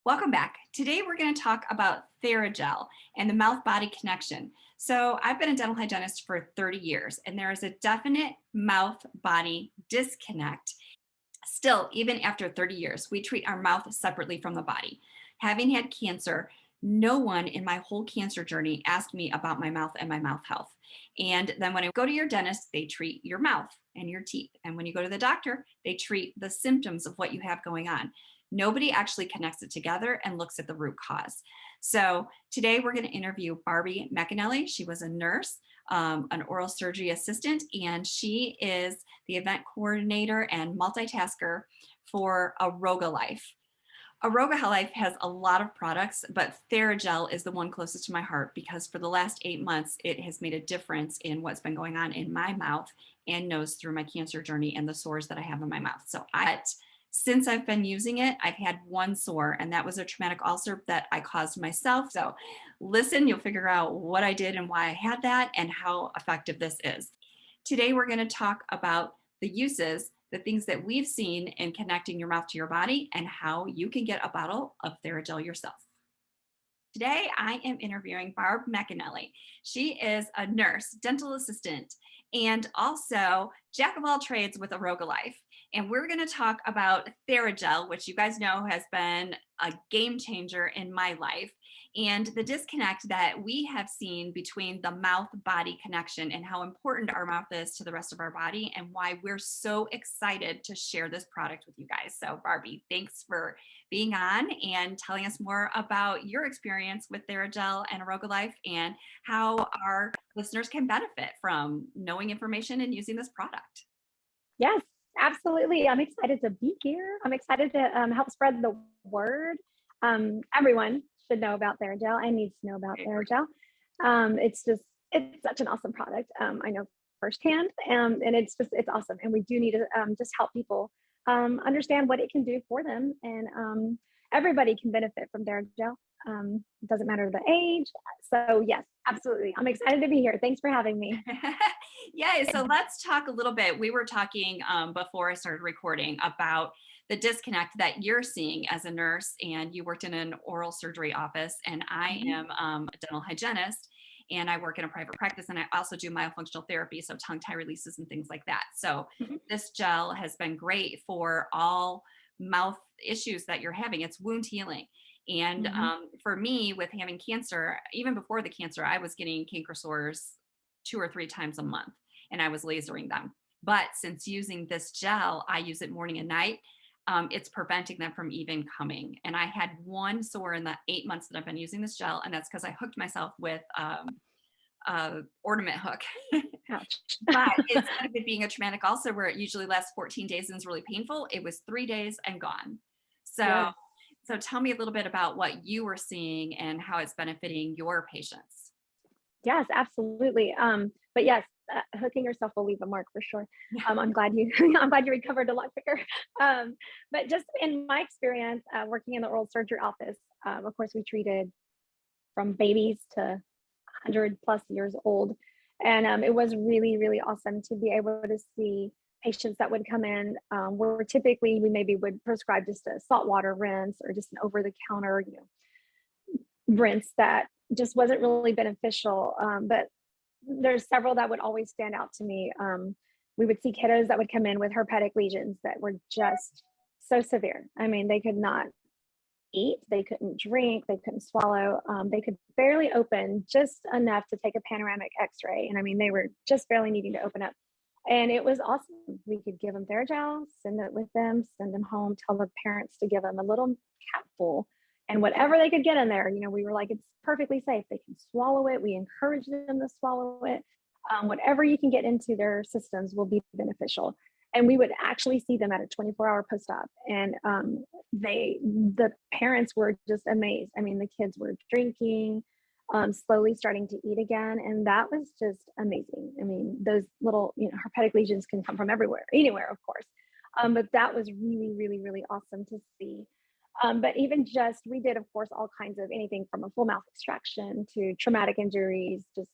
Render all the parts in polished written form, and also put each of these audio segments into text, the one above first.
Welcome back. Today we're going to talk about TheraGel and the mouth-body connection. So I've been a dental hygienist for 30 years and there is a definite mouth-body disconnect. Still, even after 30 years, we treat our mouth separately from the body. Having had cancer, no one in my whole cancer journey asked me about my mouth and my mouth health. And then when I go to your dentist, they treat your mouth and your teeth. And when you go to the doctor, they treat the symptoms of what you have going on. Nobody actually connects it together and looks at the root cause. So today we're going to interview Barbie McAnelly. She was a nurse, an oral surgery assistant, and she is the event coordinator and multitasker for Aroga Life. Aroga Life has a lot of products, but TheraGel is the one closest to my heart because for the last 8 months, it has made a difference in what's been going on in my mouth and nose through my cancer journey and the sores that I have in my mouth. Since I've been using it, I've had one sore, and that was a traumatic ulcer that I caused myself. So listen, you'll figure out what I did and why I had that and how effective this is. Today, we're going to talk about the uses, the things that we've seen in connecting your mouth to your body, and how you can get a bottle of TheraGel yourself. Today, I am interviewing Barb McAnelly. She is a nurse, dental assistant, and also jack of all trades with Aroga Life. And we're going to talk about TheraGel, which you guys know has been a game changer in my life, and the disconnect that we have seen between the mouth-body connection and how important our mouth is to the rest of our body, and why we're so excited to share this product with you guys. So Barbie, thanks for being on and telling us more about your experience with TheraGel and Aroga Life and how our listeners can benefit from knowing information and using this product. Yes, absolutely. I'm excited to be here. I'm excited to help spread the word. Everyone should know about TheraGel and needs to know about TheraGel. It's such an awesome product. I know firsthand, and it's awesome. And we do need to just help people understand what it can do for them. And everybody can benefit from TheraGel. It doesn't matter the age. So yes, absolutely. I'm excited to be here. Thanks for having me. Yeah, so let's talk a little bit. We were talking before I started recording about the disconnect that you're seeing as a nurse, and you worked in an oral surgery office, and I am a dental hygienist, and I work in a private practice, and I also do myofunctional therapy, so tongue tie releases and things like that. So this gel has been great for all mouth issues that you're having. It's wound healing. And for me, with having cancer, even before the cancer, I was getting canker sores 2 or 3 times a month, and I was lasering them. But since using this gel, I use it morning and night. It's preventing them from even coming. And I had one sore in the 8 months that I've been using this gel, and that's because I hooked myself with ornament hook. But instead of it being a traumatic ulcer where it usually lasts 14 days and is really painful, it was 3 days and gone. So tell me a little bit about what you were seeing and how it's benefiting your patients. Yes, absolutely. But yes, hooking yourself will leave a mark for sure. I'm glad you recovered a lot quicker. But just in my experience, working in the oral surgery office, of course, we treated from babies to 100+ years old. And it was really, really awesome to be able to see patients that would come in where typically we maybe would prescribe just a saltwater rinse or just an over-the-counter, rinse that just wasn't really beneficial. But there's several that would always stand out to me. We would see kiddos that would come in with herpetic lesions that were just so severe. I mean, they could not eat, they couldn't drink, they couldn't swallow, they could barely open just enough to take a panoramic x-ray. And I mean, they were just barely needing to open up. And it was awesome. We could give them TheraGel, send it with them, send them home, tell the parents to give them a little capful, and whatever they could get in there, we were like, it's perfectly safe. They can swallow it. We encourage them to swallow it. Whatever you can get into their systems will be beneficial. And we would actually see them at a 24-hour post-op. And the parents were just amazed. I mean, the kids were drinking, slowly starting to eat again. And that was just amazing. I mean, those little, herpetic lesions can come from anywhere, of course. But that was really, really, really awesome to see. But even we did, of course, all kinds of anything from a full mouth extraction to traumatic injuries, just,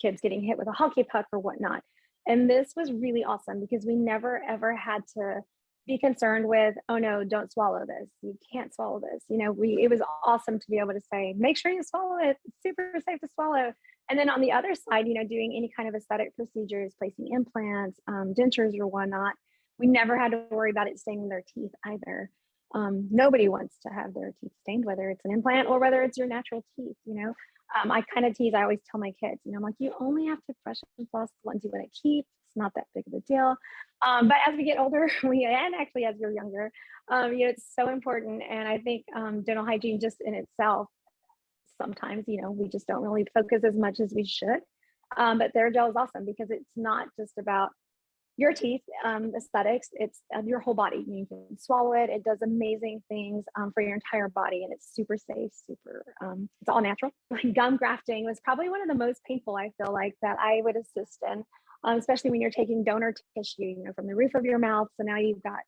kids getting hit with a hockey puck or whatnot. And this was really awesome because we never, ever had to be concerned with, oh no, don't swallow this. You can't swallow this. It was awesome to be able to say, make sure you swallow it. It's super safe to swallow. And then on the other side, doing any kind of aesthetic procedures, placing implants, dentures or whatnot, we never had to worry about it staining their teeth either. Nobody wants to have their teeth stained, whether it's an implant or whether it's your natural teeth. I kind of tease, I always tell my kids, I'm like, you only have to brush and floss the ones you want to keep. It's not that big of a deal. But as we get older, and actually as you're younger, it's so important. And I think dental hygiene just in itself, sometimes, we just don't really focus as much as we should. But TheraGel is awesome because it's not just about your teeth, aesthetics, it's your whole body. You can swallow it. It does amazing things for your entire body, and it's super safe, it's all natural. Like gum grafting was probably one of the most painful, I feel like, that I would assist in, especially when you're taking donor tissue, from the roof of your mouth. So now you've got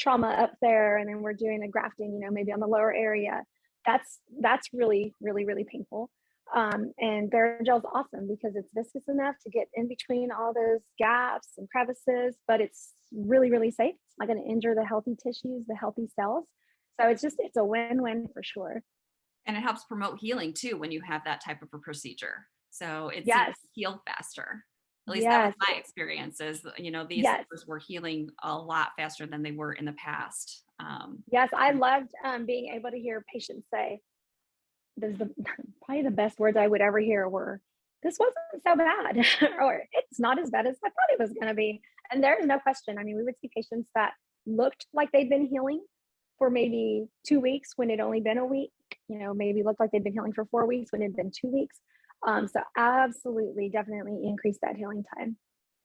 trauma up there, and then we're doing the grafting, maybe on the lower area. That's really, really, really painful. And TheraGel is awesome because it's viscous enough to get in between all those gaps and crevices, but it's really, really safe. It's not going to injure the healthy tissues, the healthy cells. So it's a win-win for sure. And it helps promote healing too when you have that type of a procedure. So it's healed faster. At least that was my experience is, these suckers were healing a lot faster than they were in the past. Yes, I loved being able to hear patients say, probably the best words I would ever hear were, this wasn't so bad, or it's not as bad as I thought it was going to be. And there's no question. I mean, we would see patients that looked like they'd been healing for maybe 2 weeks when it'd only been a week, maybe looked like they'd been healing for 4 weeks when it'd been 2 weeks. So absolutely, definitely increase that healing time.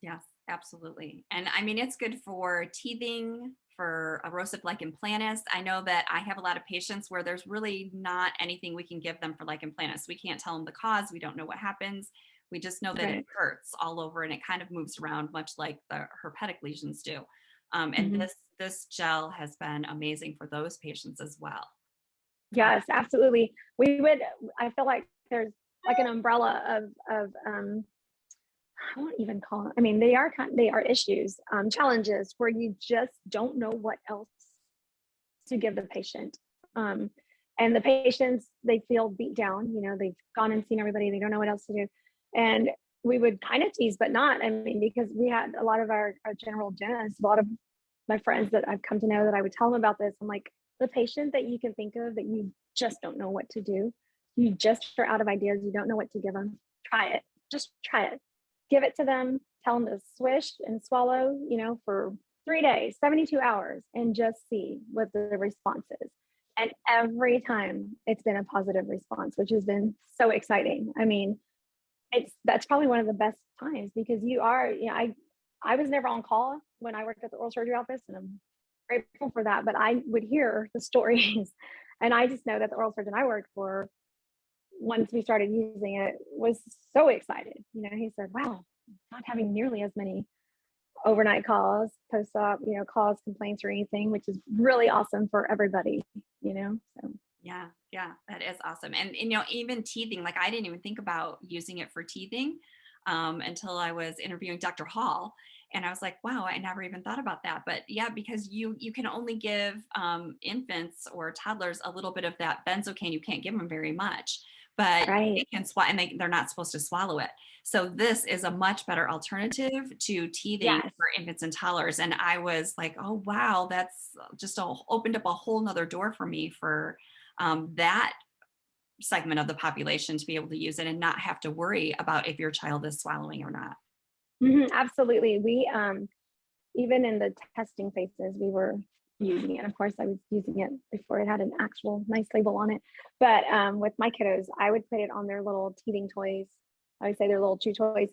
Yes, absolutely. And I mean, it's good for teething, for erosive lichen planus. I know that I have a lot of patients where there's really not anything we can give them for lichen planus. We can't tell them the cause. We don't know what happens. We just know that it hurts all over and it kind of moves around much like the herpetic lesions do. And this gel has been amazing for those patients as well. Yes, absolutely. I feel like there's like an umbrella of I won't even call it. I mean, they are issues, challenges where you just don't know what else to give the patient. And the patients, they feel beat down, they've gone and seen everybody. They don't know what else to do. And we would kind of tease, but not, I mean, because we had a lot of our general dentists, a lot of my friends that I've come to know that I would tell them about this. I'm like, the patient that you can think of that you just don't know what to do. You just are out of ideas. You don't know what to give them. Try it. Just try it. Give it to them, tell them to swish and swallow, for 3 days, 72 hours, and just see what the response is. And every time it's been a positive response, which has been so exciting. I mean, that's probably one of the best times because I was never on call when I worked at the oral surgery office, and I'm grateful for that, but I would hear the stories. And I just know that the oral surgeon I worked for, once we started using it, was so excited. He said, wow, not having nearly as many overnight calls, post-op, calls, complaints or anything, which is really awesome for everybody, so. Yeah, that is awesome. And, even teething, like I didn't even think about using it for teething until I was interviewing Dr. Hall. And I was like, wow, I never even thought about that. But yeah, because you can only give infants or toddlers a little bit of that benzocaine. You can't give them very much, but they can swallow, and they're not supposed to swallow it. So this is a much better alternative to teething for infants and toddlers. And I was like, oh, wow, that's just opened up a whole nother door for me for that segment of the population to be able to use it and not have to worry about if your child is swallowing or not. Absolutely. We, even in the testing phases, we were using it. Of course, I was using it before it had an actual nice label on it. But with my kiddos, I would put it on their little teething toys. I would say their little chew toys.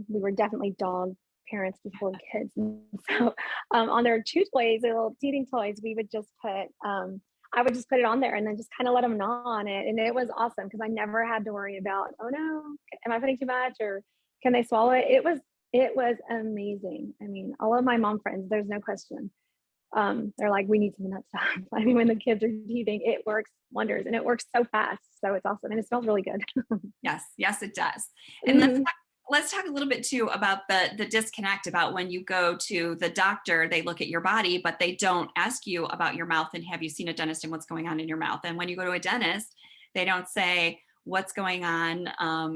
We were definitely dog parents before kids. And so on their chew toys, their little teething toys, we would just put, I would just put it on there and then just kind of let them gnaw on it. And it was awesome because I never had to worry about, oh no, am I putting too much or can they swallow it? It was amazing. I mean, all of my mom friends, there's no question. They're like, we need some of that stuff. I mean, when the kids are teething, it works wonders and it works so fast. So it's awesome. And it smells really good. Yes, it does. And let's talk let's talk a little bit too about the disconnect about when you go to the doctor, they look at your body, but they don't ask you about your mouth and have you seen a dentist and what's going on in your mouth. And when you go to a dentist, they don't say what's going on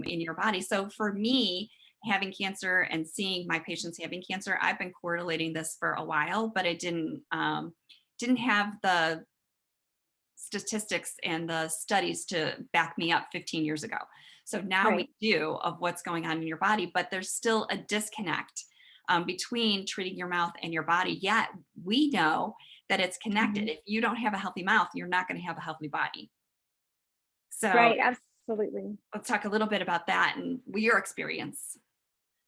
in your body. So for me, having cancer and seeing my patients having cancer, I've been correlating this for a while, but it didn't have the statistics and the studies to back me up 15 years ago. So now we Right. do of what's going on in your body, but there's still a disconnect between treating your mouth and your body. Yet we know that it's connected. Mhm. If you don't have a healthy mouth, you're not going to have a healthy body. So Right. Absolutely. let's talk a little bit about that and your experience.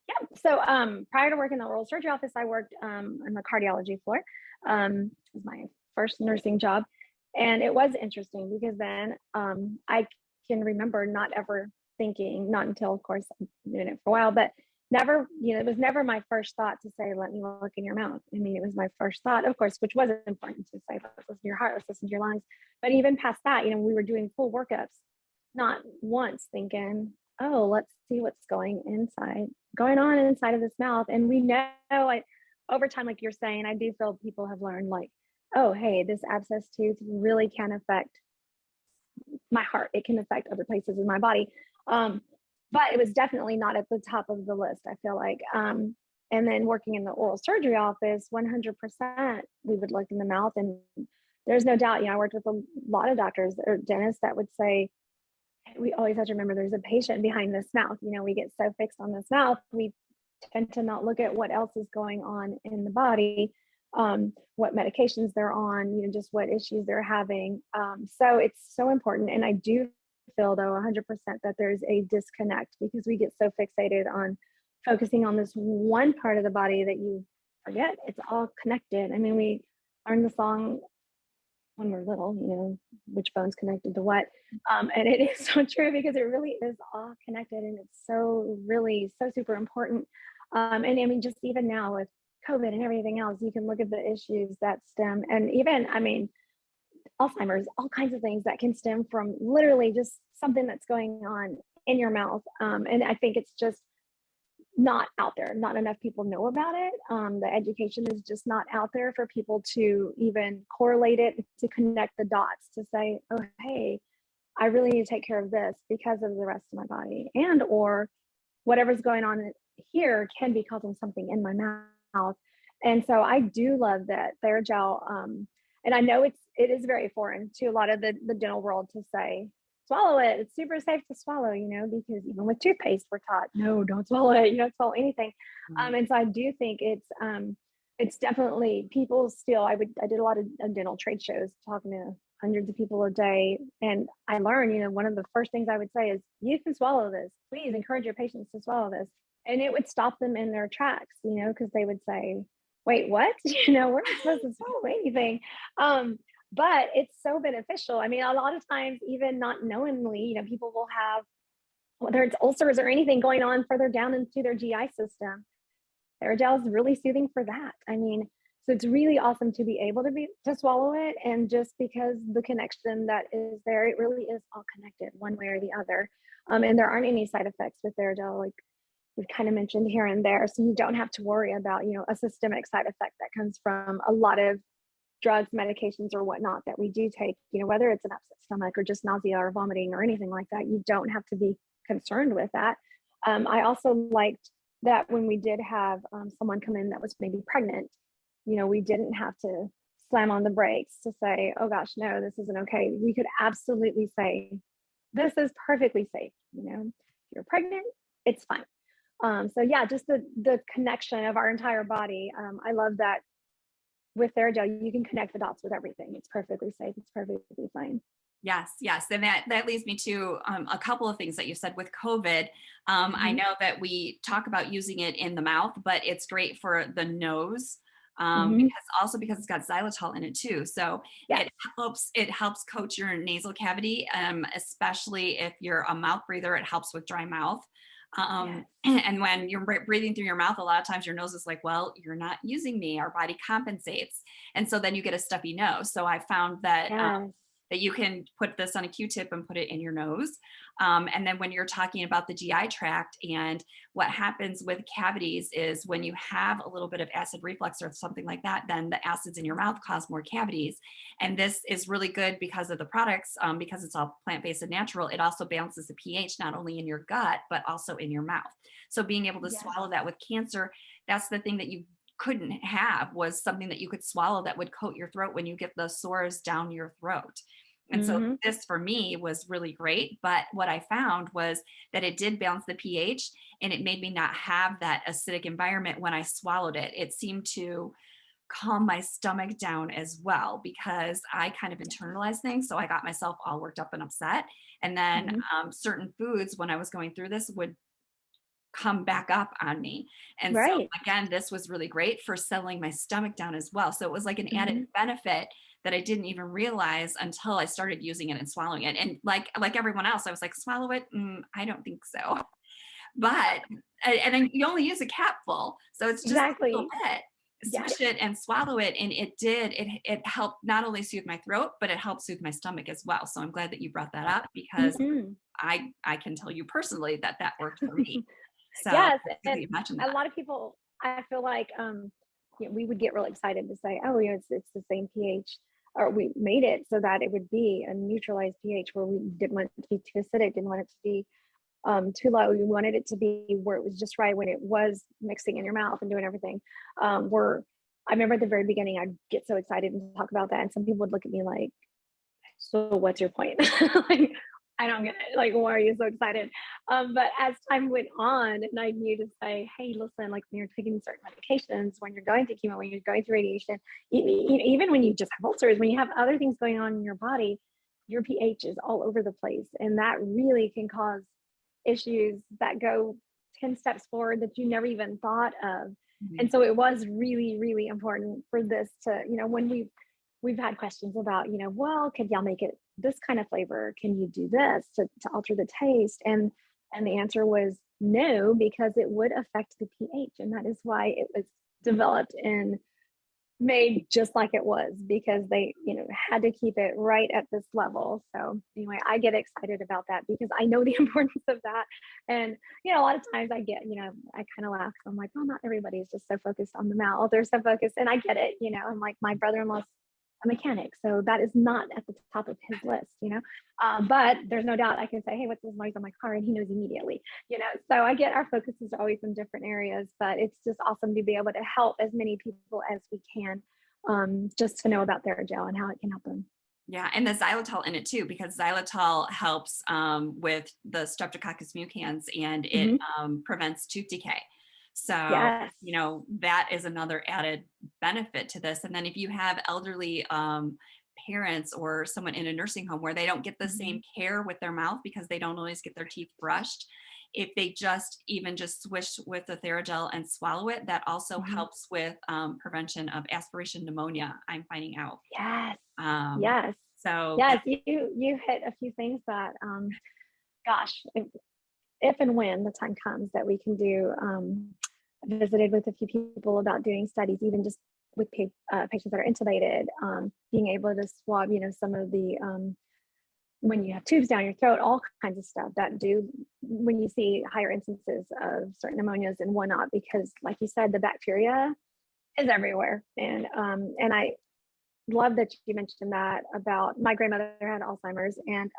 Yeah. So prior to working in the oral surgery office, I worked on the cardiology floor. It was my first nursing job. And it was interesting because then I can remember not ever thinking, not until, of course, I've been doing it for a while, but never, it was never my first thought to say, let me look in your mouth. I mean, it was my first thought, of course, which was important to say, let's listen to your heart, let's listen to your lungs. But even past that, we were doing full workups, not once thinking, oh, let's see what's going on inside of this mouth. And we know, over time, like you're saying, I do feel people have learned, like, oh, hey, this abscess tooth really can affect my heart. It can affect other places in my body. But it was definitely not at the top of the list, I feel like. And then working in the oral surgery office, 100%, we would look in the mouth, and there's no doubt, I worked with a lot of doctors or dentists that would say, we always have to remember there's a patient behind this mouth. We get so fixed on this mouth, we tend to not look at what else is going on in the body, what medications they're on, just what issues they're having. So it's so important. And I do feel, though, 100% that there's a disconnect because we get so fixated on focusing on this one part of the body that you forget it's all connected. I mean, we learned the song when we're little, which bone's connected to what. And it is so true because it really is all connected, and it's so really so super important. And I mean, just even now with COVID and everything else, you can look at the issues that stem, and even, I mean, Alzheimer's, all kinds of things that can stem from literally just something that's going on in your mouth. And I think it's just not out there. Not enough people know about it. The education is just not out there for people to even correlate it, to connect the dots, to say, oh, hey, I really need to take care of this because of the rest of my body, and or whatever's going on here can be causing something in my mouth. And so I do love that TheraGel. And I know it is very foreign to a lot of the dental world to say, swallow it. It's super safe to swallow, because even with toothpaste, we're taught, no, don't swallow it. You don't swallow anything. And so I do think it's definitely people still, I did a lot of dental trade shows talking to hundreds of people a day. And I learned, one of the first things I would say is, you can swallow this. Please encourage your patients to swallow this. And it would stop them in their tracks, because they would say, wait, what? We're not supposed to swallow anything. But it's so beneficial. I mean, a lot of times, even not knowingly, people will have, whether it's ulcers or anything going on further down into their GI system. TheraGel is really soothing for that. I mean, so it's really awesome to be able to swallow it. And just because the connection that is there, it really is all connected one way or the other. And there aren't any side effects with TheraGel, like we've kind of mentioned here and there. So you don't have to worry about, a systemic side effect that comes from a lot of drugs, medications, or whatnot that we do take, whether it's an upset stomach or just nausea or vomiting or anything like that. You don't have to be concerned with that. I also liked that when we did have someone come in that was maybe pregnant, we didn't have to slam on the brakes to say, oh gosh, no, this isn't okay. We could absolutely say, this is perfectly safe. If you're pregnant, it's fine. So yeah, just the connection of our entire body. I love that with TheraGel, you can connect the dots with everything. It's perfectly safe. It's perfectly fine. Yes, yes. And that leads me to a couple of things that you said with COVID. I Mm-hmm. know that we talk about using it in the mouth, but it's great for the nose Mm-hmm. because it's got xylitol in it too. So Yes. it helps coat your nasal cavity, especially if you're a mouth breather. It helps with dry mouth. Yes. And when you're breathing through your mouth, a lot of times your nose is like, well, you're not using me. Our body compensates. And so then you get a stuffy nose. So I found that Yes. that you can put this on a Q-tip and put it in your nose. And then when you're talking about the GI tract, and what happens with cavities is when you have a little bit of acid reflux or something like that, then the acids in your mouth cause more cavities. And this is really good because of the products, because it's all plant-based and natural. It also balances the pH, not only in your gut, but also in your mouth. So being able to Yes. swallow that with cancer, that's the thing that you couldn't have, was something that you could swallow that would coat your throat when you get the sores down your throat. And so Hmm. this for me was really great. But what I found was that it did balance the pH, and it made me not have that acidic environment when I swallowed it. It seemed to calm my stomach down as well, because I kind of internalized things. So I got myself all worked up and upset. And then Hmm. certain foods, when I was going through this, would come back up on me. And so Right. again, this was really great for settling my stomach down as well. So it was like an added Hmm. benefit that I didn't even realize until I started using it and swallowing it. And like everyone else, I was like, swallow it? I don't think so. But and then you only use a capful, so it's just a little Exactly. bit. Yes. Swish it and swallow it, and it helped not only soothe my throat, but it helped soothe my stomach as well. So I'm glad that you brought that up, because Hmm. I can tell you personally that that worked for me. So I'm Yes, glad that and you mentioned a that. lot of people, I feel like, we would get really excited to say, "Oh, yeah, it's the same pH," or we made it so that it would be a neutralized pH where we didn't want it to be too acidic, didn't want it to be too low. We wanted it to be where it was just right when it was mixing in your mouth and doing everything. Where I remember at the very beginning, I'd get so excited and talk about that, and some people would look at me like, so what's your point? Like, I don't get it. Like, why are you so excited? But as time went on, and I knew to say, hey, listen, like when you're taking certain medications, when you're going through chemo, when you're going through radiation, even when you just have ulcers, when you have other things going on in your body, your pH is all over the place. And that really can cause issues that go 10 steps forward that you never even thought of. Mhm. And so it was really, really important for this to, when we've had questions about, well, could y'all make it this kind of flavor? Can you do this to alter the taste? And the answer was no, because it would affect the pH. And that is why it was developed and made just like it was, because they, had to keep it right at this level. So anyway, I get excited about that because I know the importance of that. And, a lot of times I get, I kind of laugh. I'm like, well, not everybody is just so focused on the mouth. They're so focused. And I get it, I'm like, my brother-in-law's a mechanic. So that is not at the top of his list. But there's no doubt I can say, hey, what's this noise on my car? And he knows immediately. So I get our focus is always in different areas, but it's just awesome to be able to help as many people as we can, just to know about TheraGel and how it can help them. Yeah, and the xylitol in it too, because xylitol helps with the Streptococcus mutans, and it Hmm. prevents tooth decay. So, Yes. that is another added benefit to this. And then if you have elderly parents or someone in a nursing home where they don't get the Hmm. same care with their mouth because they don't always get their teeth brushed, if they just swish with the TheraGel and swallow it, that also Hmm. helps with prevention of aspiration pneumonia, I'm finding out. Yes. Um, Yes. so Yes. that, You hit a few things that, gosh, if and when the time comes that we can do, I visited with a few people about doing studies, even just with patients that are intubated, being able to swab, some of the, when you have tubes down your throat, all kinds of stuff that do, when you see higher instances of certain pneumonias and whatnot, because like you said, the bacteria is everywhere. And I love that you mentioned that about my grandmother had Alzheimer's, and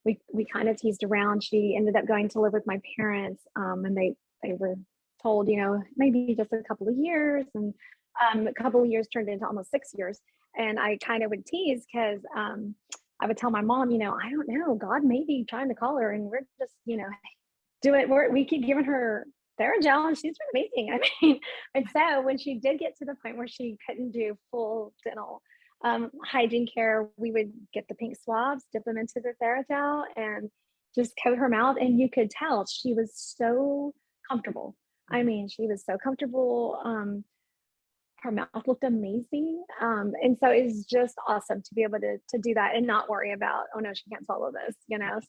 we kind of teased around. She ended up going to live with my parents, and they were told, maybe just a couple of years, and a couple of years turned into almost 6 years. And I kind of would tease because I would tell my mom, I don't know, God may be trying to call her, and we're just, do it. We keep giving her TheraGel, and she's been amazing. I mean, and so when she did get to the point where she couldn't do full dental hygiene care, we would get the pink swabs, dip them into the TheraGel, and just coat her mouth. And you could tell she was so comfortable. I mean, she was so comfortable. Her mouth looked amazing. And so it's just awesome to be able to do that and not worry about, oh no, she can't swallow this.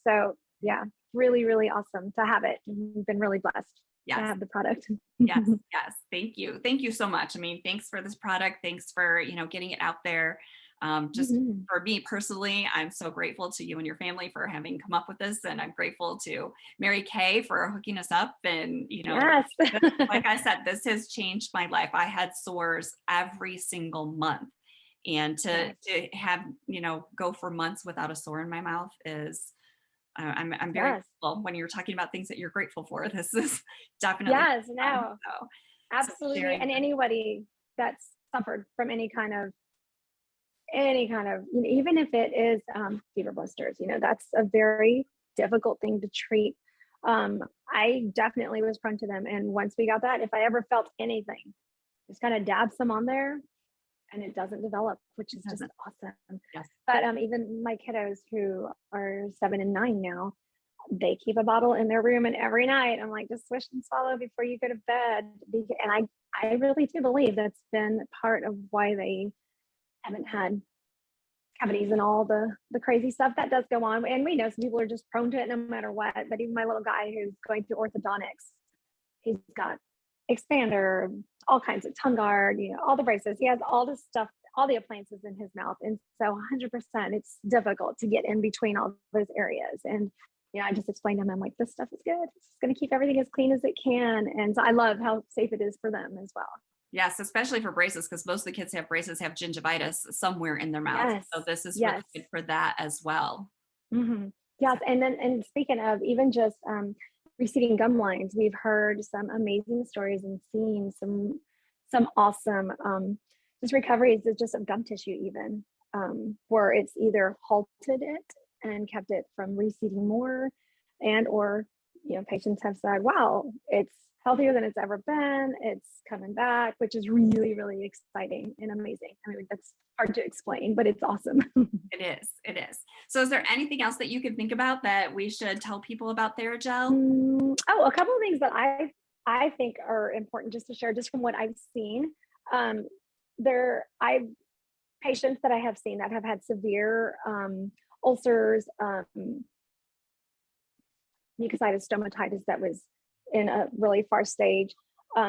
So yeah, really, really awesome to have it. We've been really blessed to yes, have the product. yes, yes. Thank you. Thank you so much. I mean, thanks for this product. Thanks for, getting it out there. Just Mhm. for me personally, I'm so grateful to you and your family for having come up with this. And I'm grateful to Mary Kay for hooking us up. And, Yes. like I said, this has changed my life. I had sores every single month. And Yes. to have, go for months without a sore in my mouth is, I'm very Yes. grateful. When you're talking about things that you're grateful for, this is definitely Yes. one. No, So absolutely. sharing And this. anybody that's suffered from any kind of, even if it is fever blisters, that's a very difficult thing to treat. I definitely was prone to them. And once we got that, if I ever felt anything, just kind of dab some on there and it doesn't develop, which is just Doesn't. awesome. Yes. But even my kiddos who are 7 and 9 now, they keep a bottle in their room, and every night I'm like, just swish and swallow before you go to bed. And I really do believe that's been part of why they haven't had cavities and all the crazy stuff that does go on. And we know some people are just prone to it no matter what. But even my little guy who's going through orthodontics, he's got expander, all kinds of tongue guard, all the braces. He has all this stuff, all the appliances in his mouth. And so 100%, it's difficult to get in between all those areas. And, I just explained to him, I'm like, this stuff is good. It's just going to keep everything as clean as it can. And so I love how safe it is for them as well. Yes, especially for braces, because most of the kids have braces have gingivitis somewhere in their mouth. Yes. So this is really Yes. good for that as well. Hmm. Yes. And speaking of even just receding gum lines, we've heard some amazing stories and seen some awesome just recoveries of just of gum tissue even, where it's either halted it and kept it from receding more, and or patients have said, wow, it's healthier than it's ever been, it's coming back, which is really, really exciting and amazing. I mean, that's hard to explain, but it's awesome. It is. It is. So is there anything else that you could think about that we should tell people about TheraGel? Oh, a couple of things that I think are important just to share, just from what I've seen. Um, I've patients that I have seen that have had severe ulcers, mucositis, stomatitis that was in a really far stage.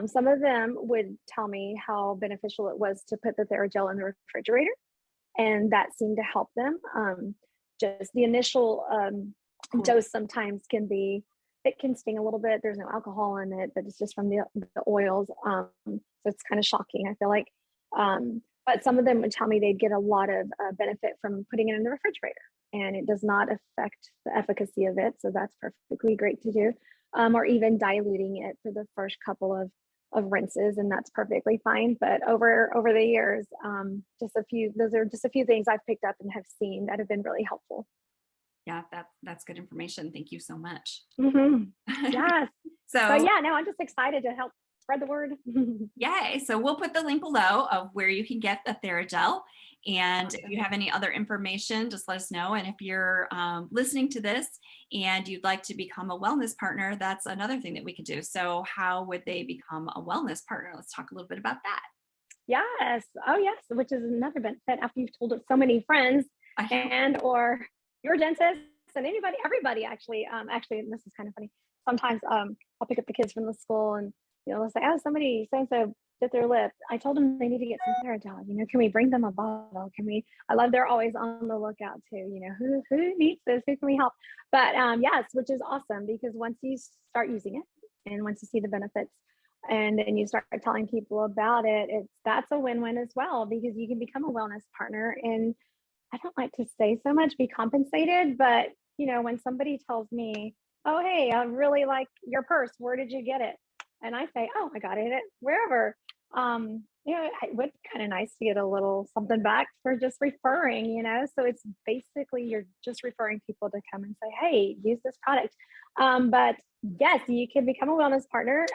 Some of them would tell me how beneficial it was to put the TheraGel in the refrigerator, and that seemed to help them. Just the initial Cool. dose sometimes it can sting a little bit. There's no alcohol in it, but it's just from the oils. So it's kind of shocking, I feel like. But some of them would tell me they'd get a lot of benefit from putting it in the refrigerator, and it does not affect the efficacy of it. So that's perfectly great to do. Or even diluting it for the first couple of rinses, and that's perfectly fine. But over the years, those are just a few things I've picked up and have seen that have been really helpful. Yeah, that's good information. Thank you so much. Mm-hmm. Yes. But So yeah, no, I'm just excited to help spread the word. yay. So we'll put the link below of where you can get the TheraGel. And if you Awesome. have any other information, just let us know. And if you're listening to this and you'd like to become a wellness partner, that's another thing that we could do. So how would they become a wellness partner? Let's talk a little bit about that. Yes. Oh, yes. Which is another benefit after you've told so many friends I know. and or your dentist and everybody actually. Actually, and this is kind of funny. Sometimes I'll pick up the kids from the school and they'll say, oh, somebody so and so bit their lip. I told them they need to get some TheraGel. Can we bring them a bottle? Can we? I love they're always on the lookout too. Who needs this? Who can we help? But yes, which is awesome because once you start using it and once you see the benefits and then you start telling people about it, that's a win-win as well because you can become a wellness partner. And I don't like to say so much be compensated, but when somebody tells me, oh, hey, I really like your purse, where did you get it? And I say, oh, I got it at wherever. It would be kind of nice to get a little something back for just referring, so it's basically you're just referring people to come and say, hey, use this product. But yes, you can become a wellness partner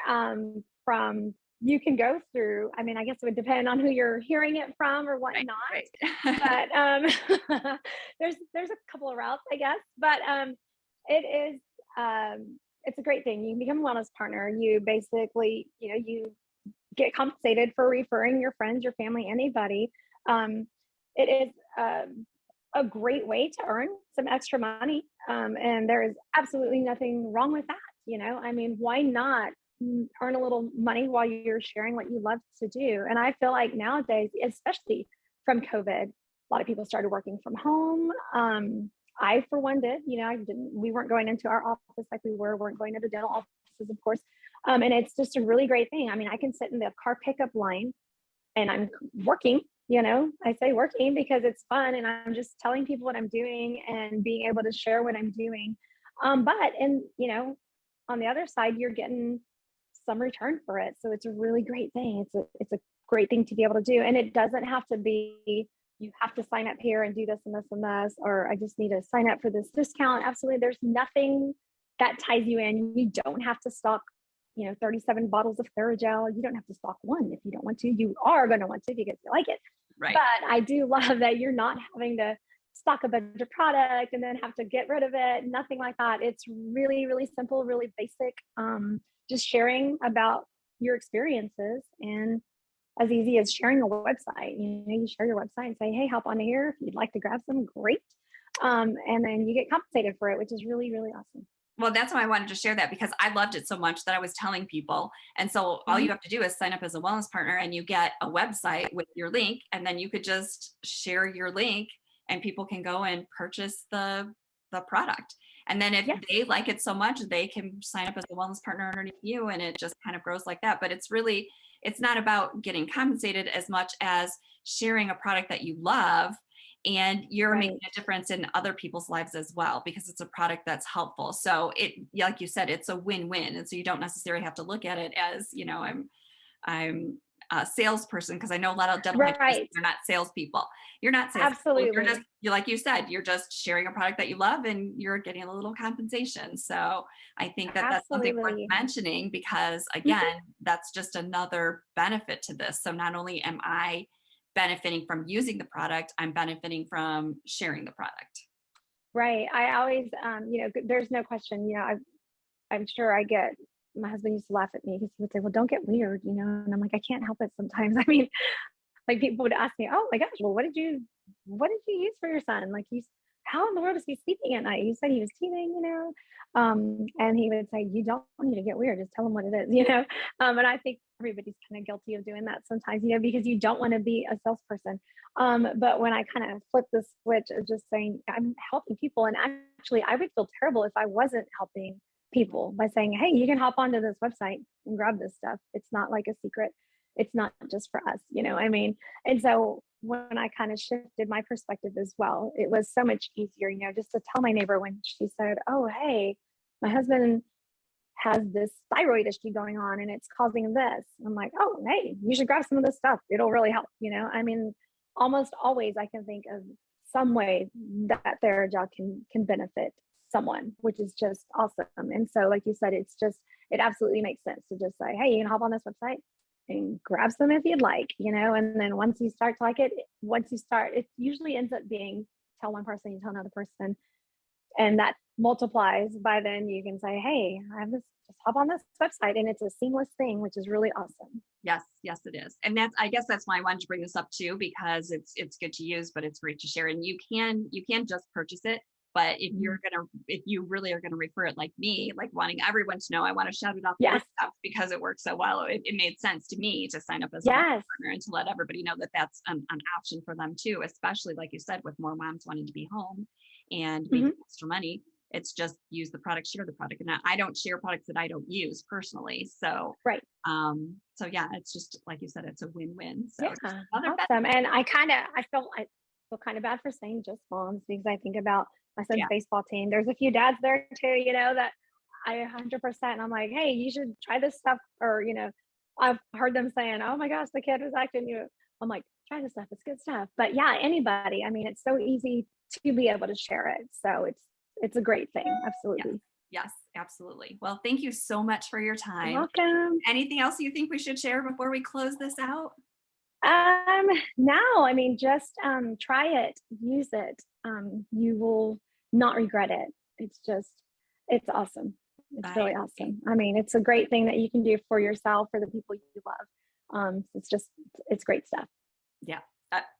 from you can go through, I mean, I guess it would depend on who you're hearing it from or whatnot. Right. But there's a couple of routes, I guess. But it is it's a great thing. You can become a wellness partner. You basically, you get compensated for referring your friends, your family, anybody. It is a great way to earn some extra money. And there is absolutely nothing wrong with that. I mean, why not earn a little money while you're sharing what you love to do? And I feel like nowadays, especially from COVID, lot of people started working from home. I, for one, did. We weren't going into our office like weren't going to the dental offices, of course. And it's just a really great thing. I mean, I can sit in the car pickup line and I'm working, I say working because it's fun and I'm just telling people what I'm doing and being able to share what I'm doing. On the other side, you're getting some return for it. So it's a really great thing. It's a great thing to be able to do. And it doesn't have to be, you have to sign up here and do this and this and this, or I just need to sign up for this discount. Absolutely. There's nothing that ties you in. You don't have to stock, 37 bottles of TheraGel. You don't have to stock one if you don't want to. You are going to want to because you like it. Right. But I do love that you're not having to stock a bunch of product and then have to get rid of it. Nothing like that. It's really, really simple, really basic. Just sharing about your experiences, and as easy as sharing a website. You share your website and say, hey, hop onto here if you'd like to grab some, great. And then you get compensated for it, which is really, really awesome. Well, that's why I wanted to share that, because I loved it so much that I was telling people. And so all you have to do is sign up as a wellness partner and you get a website with your link, and then you could just share your link and people can go and purchase the product. And then if they like it so much, they can sign up as a wellness partner underneath you, and it just kind of grows like that. But it's not about getting compensated as much as sharing a product that you love, and you're making a difference in other people's lives as well, because it's a product that's helpful. So like you said, it's a win-win. And so you don't necessarily have to look at it as, I'm a salesperson, because I know a lot of dental hygienists are not salespeople. You're not salespeople. Absolutely. Like you said, you're just sharing a product that you love and you're getting a little compensation. So I think that's something worth mentioning, because again, that's just another benefit to this. So not only am I benefiting from using the product, I'm benefiting from sharing the product. Right. I always, there's no question, I'm sure my husband used to laugh at me because he would say, well, don't get weird, and I'm like, I can't help it sometimes. I mean, like people would ask me, oh my gosh, well, what did you use for your son? Like how in the world is he sleeping at night? You said he was teething, and he would say, you don't need to get weird. Just tell him what it is, and I think everybody's kind of guilty of doing that sometimes, because you don't want to be a salesperson. But when I kind of flip the switch of just saying, I'm helping people, and actually I would feel terrible if I wasn't helping people by saying, hey, you can hop onto this website and grab this stuff. It's not like a secret. It's not just for us, and so when I kind of shifted my perspective as well, it was so much easier, just to tell my neighbor when she said, oh, hey, my husband has this thyroid issue going on and it's causing this. I'm like, oh, hey, you should grab some of this stuff. It'll really help. Almost always I can think of some way that TheraGel can benefit someone, which is just awesome. And so, like you said, it absolutely makes sense to just say, hey, you can hop on this website and grab some if you'd like, and then once you start to like it, it usually ends up being tell one person, you tell another person, and that multiplies. By then you can say, hey, I have this, just hop on this website, and it's a seamless thing, which is really awesome. Yes, it is. And I guess that's why I wanted to bring this up too, because it's good to use, but it's great to share. And you can just purchase it. But if you really are gonna refer it, like me, like wanting everyone to know, I want to shout it off stuff because it works so well. It made sense to me to sign up as a partner and to let everybody know that that's an option for them too, especially like you said, with more moms wanting to be home and making extra money. It's just use the product, share the product. And I don't share products that I don't use personally. So so yeah, it's just like you said, it's a win-win. So awesome. And I feel kind of bad for saying just moms, because I think about my son's baseball team. There's a few dads there too, that I 100%, I'm like, hey, you should try this stuff. Or, I've heard them saying, oh my gosh, the kid was acting, I'm like, try this stuff. It's good stuff. But yeah, anybody, it's so easy to be able to share it. So it's a great thing. Absolutely. Yes, absolutely. Well, thank you so much for your time. You're welcome. Anything else you think we should share before we close this out? No, just try it, use it. You will not regret it. It's awesome. It's really awesome. It's a great thing that you can do for yourself, for the people you love. It's great stuff. Yeah,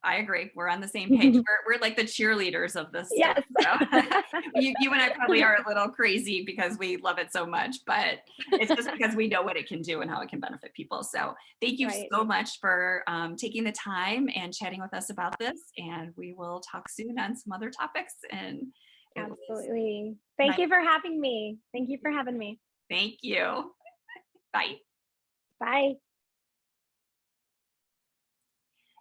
I agree. We're on the same page. We're like the cheerleaders of this. Yes. Stuff, so. You and I probably are a little crazy because we love it so much, but it's just because we know what it can do and how it can benefit people. So thank you Right. so much for taking the time and chatting with us about this. And we will talk soon on some other topics. And it was Absolutely. Thank nice. you for having me. Thank you for having me. Thank you. Bye. Bye.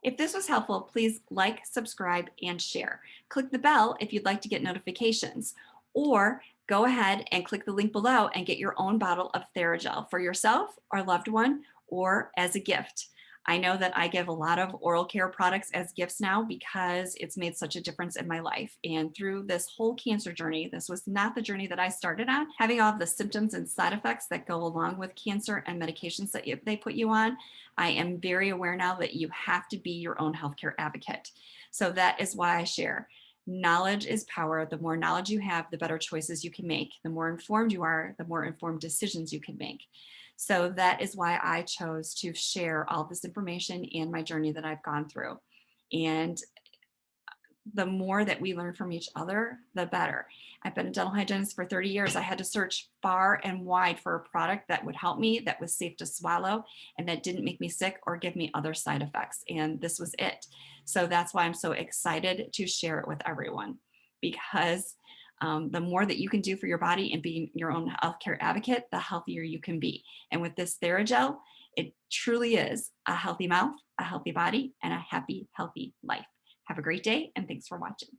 If this was helpful, please like, subscribe, and share. Click the bell if you'd like to get notifications, or go ahead and click the link below and get your own bottle of TheraGel for yourself or loved one, or as a gift. I know that I give a lot of oral care products as gifts now because it's made such a difference in my life. And through this whole cancer journey, this was not the journey that I started on. Having all of the symptoms and side effects that go along with cancer and medications that they put you on, I am very aware now that you have to be your own healthcare advocate. So that is why I share. Knowledge is power. The more knowledge you have, the better choices you can make. The more informed you are, the more informed decisions you can make. So that is why I chose to share all this information and my journey that I've gone through. And the more that we learn from each other, the better. I've been a dental hygienist for 30 years. I had to search far and wide for a product that would help me, that was safe to swallow, and that didn't make me sick or give me other side effects. And this was it. So that's why I'm so excited to share it with everyone, because the more that you can do for your body and be your own healthcare advocate, the healthier you can be. And with this TheraGel, it truly is a healthy mouth, a healthy body, and a happy, healthy life. Have a great day, and thanks for watching.